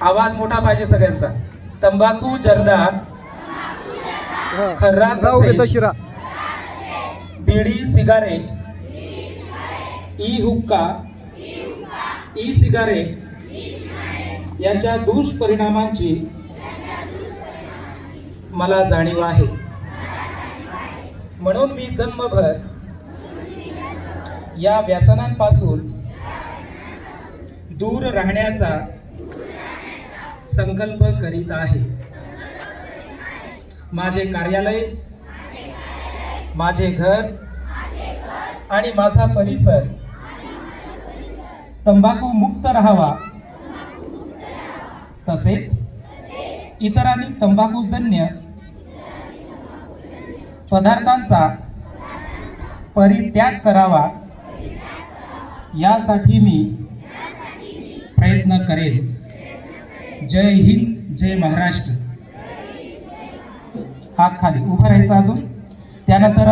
आवाज मोठा पाहिजे सगळ्यांचा. तंबाखू जर्दा, खर्रा तसेच बीडी सिगारेट, ई हुक्का, ई सिगारेट यांच्या दुष्परिणामांची मला जाणीव आहे. म्हणून मी जन्मभर या व्यसनांपासून दूर राहण्याचा संकल्प करीत आहे. माझे कार्यालय, माझे घर आणि माझा परिसर तंबाखू मुक्त राहावा, तसेच इतरांनी तंबाखूजन्य पदार्थांचा परित्याग करावा यासाठी मी प्रयत्न करेन. जय हिंद, जय महाराष्ट्र. हात खाली उभं राहायचं. अजून त्यानंतर